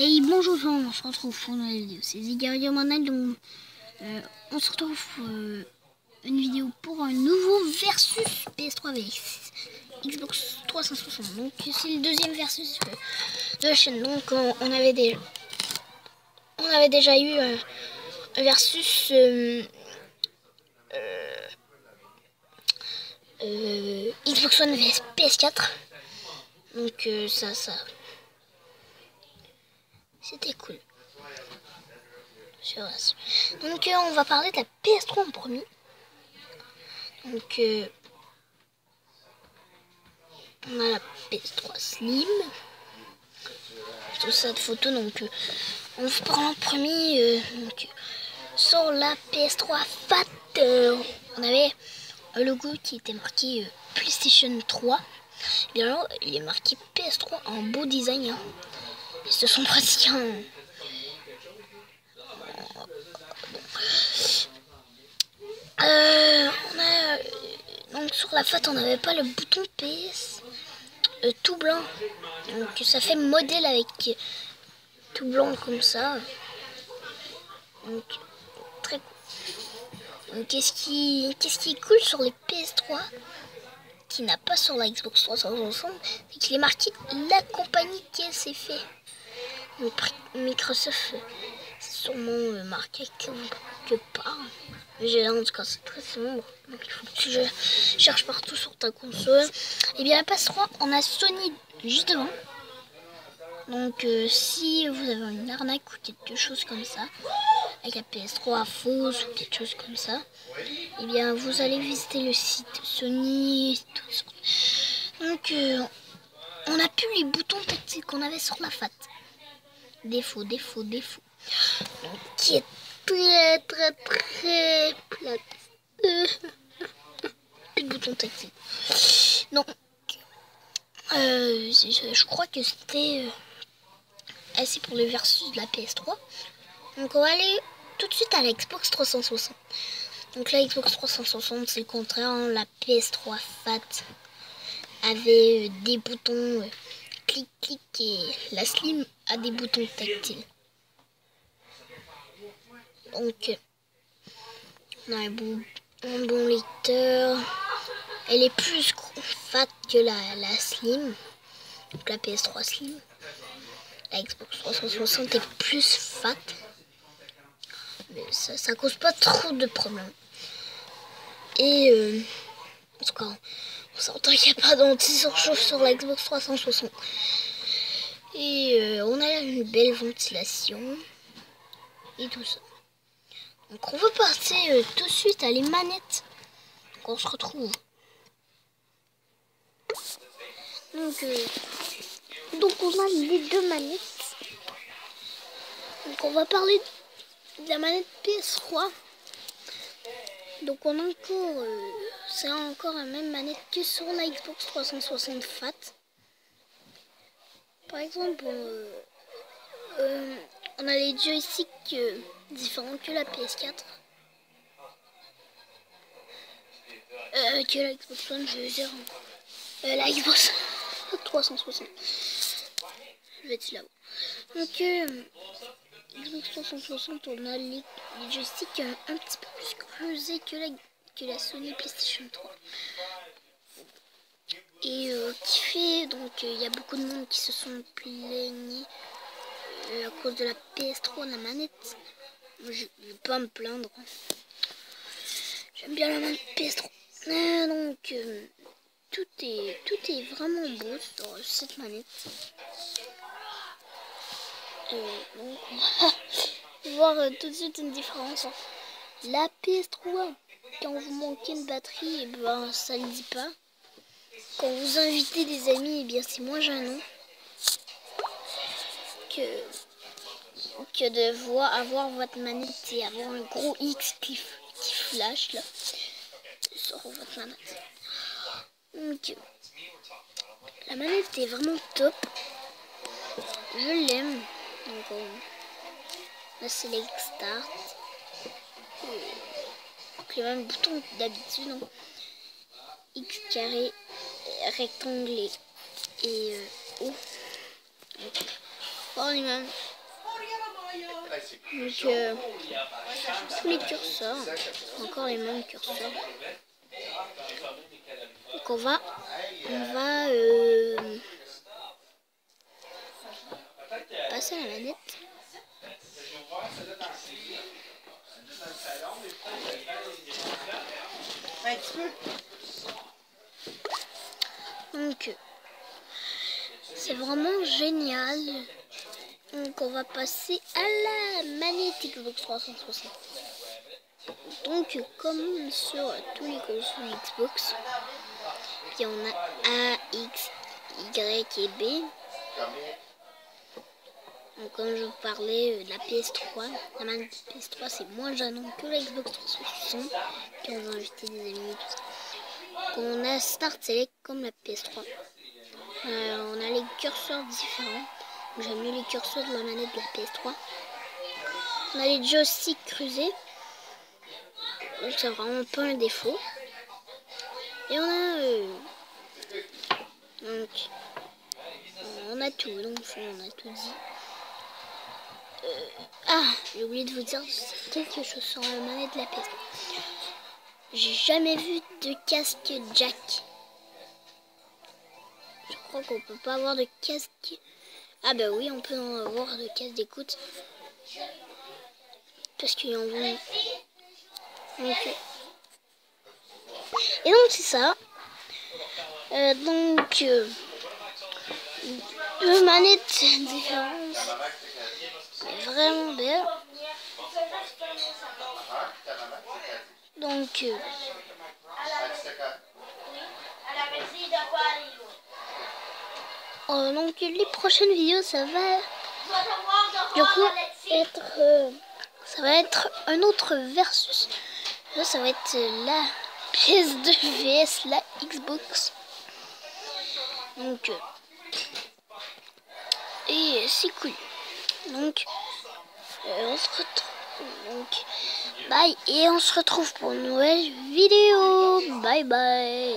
Et bonjour, on se retrouve pour une nouvelle vidéo. C'est Zigario Manel, donc on se retrouve pour une vidéo pour un nouveau versus PS3 vs Xbox 360. Donc c'est le deuxième versus de la chaîne. Donc on avait déjà eu un versus Xbox One vs PS4. Donc ça c'était cool. Donc on va parler de la PS3 en premier. Donc on a la PS3 Slim. Tout ça de photos. Donc on va parler en premier. Donc, sur la PS3 Fat, on avait un logo qui était marqué PlayStation 3. Et alors il est marqué PS3 en beau design. Hein. Ils se sont pratiquement donc sur la FAT on n'avait pas le bouton PS tout blanc, donc ça fait modèle avec tout blanc comme ça, donc très cool. Donc qu'est-ce qui est cool sur les PS3 qui n'a pas sur la Xbox 360, c'est qu'il est marqué la compagnie qu'elle s'est fait. Donc Microsoft, c'est sûrement marqué quelque part. En tout cas c'est très sombre, donc il faut que tu cherches partout sur ta console. Et bien la PS3 on a Sony juste devant. Donc si vous avez une arnaque ou quelque chose comme ça avec la PS3 fausse ou quelque chose comme ça, et bien vous allez visiter le site Sony, tout ça. Donc on n'a plus les boutons tactiles qu'on avait sur la FAT. Défaut. Donc, qui est très plate. Plus de boutons tactiles. Donc, je crois que c'était assez pour le versus de la PS3. Donc, on va aller tout de suite à la Xbox 360. Donc, la Xbox 360, c'est le contraire. Hein, la PS3 Fat avait des boutons clic et la Slim a des boutons tactiles. Donc, on a un bon lecteur. Elle est plus fat que la Slim, donc la PS3 Slim. La Xbox 360 est plus fat, mais ça cause pas trop de problèmes. Et en tout cas, on s'entend qu'il n'y a pas d'anti-surchauffe sur la Xbox 360. Et on a une belle ventilation et tout ça. Donc on va passer tout de suite à les manettes. Donc on se retrouve. Donc on a les deux manettes. Donc on va parler de la manette PS3. Donc on a encore, c'est encore la même manette que sur la Xbox 360 Fat. Par exemple, on a les joysticks différents que la PS4. Que la Xbox One, je veux dire. La Xbox 360. Je vais être là-haut. Donc, Xbox 360, on a les joysticks un petit peu plus creusés que la Sony PlayStation 3. Et qui fait, donc il y a beaucoup de monde qui se sont plaignés à cause de la PS3, la manette. Moi, je ne vais pas me plaindre. J'aime bien la manette PS3. Donc, tout est vraiment beau sur cette manette. Donc, on va voir tout de suite une différence. La PS3, quand vous manquez de batterie, et ben ça ne dit pas. Quand vous invitez des amis, et bien c'est moins gênant que de avoir votre manette et avoir un gros X qui flash là sur votre manette. Donc, la manette est vraiment top. Je l'aime. Donc, là c'est les Start. Donc, les mêmes boutons d'habitude. Hein. X carré, rectangle et O. Donc, encore les mêmes. Donc tous les curseurs, encore les mêmes curseurs. Donc on va passer à la manette. Donc c'est vraiment génial. Donc on va passer à la manette Xbox 360. Donc comme sur tous les consoles Xbox, il y en a A, X, Y et B. Donc comme je vous parlais de la PS3, la manette PS3 c'est moins gênant que la Xbox 360. Puis on va inviter des amis et tout ça. Donc on a Start Select comme la PS3. On a les curseurs différents. J'aime mieux les curseurs de la manette de la PS3. On a les joysticks creusés. Donc c'est vraiment pas un défaut. Et on a tout. Donc on a tout dit. J'ai oublié de vous dire quelque chose sur la manette de la PS3. J'ai jamais vu de casque jack. Je crois qu'on peut pas avoir de casque. Ah bah oui, on peut en avoir de casque d'écoute. Parce qu'il y en a. Et donc c'est ça. Deux manettes différentes. C'est vraiment belle. Donc les prochaines vidéos ça va être un autre versus. Là, ça va être la PS2 vs la Xbox. Donc et c'est cool. Donc on se retrouve. Donc bye et on se retrouve pour une nouvelle vidéo. Bye bye.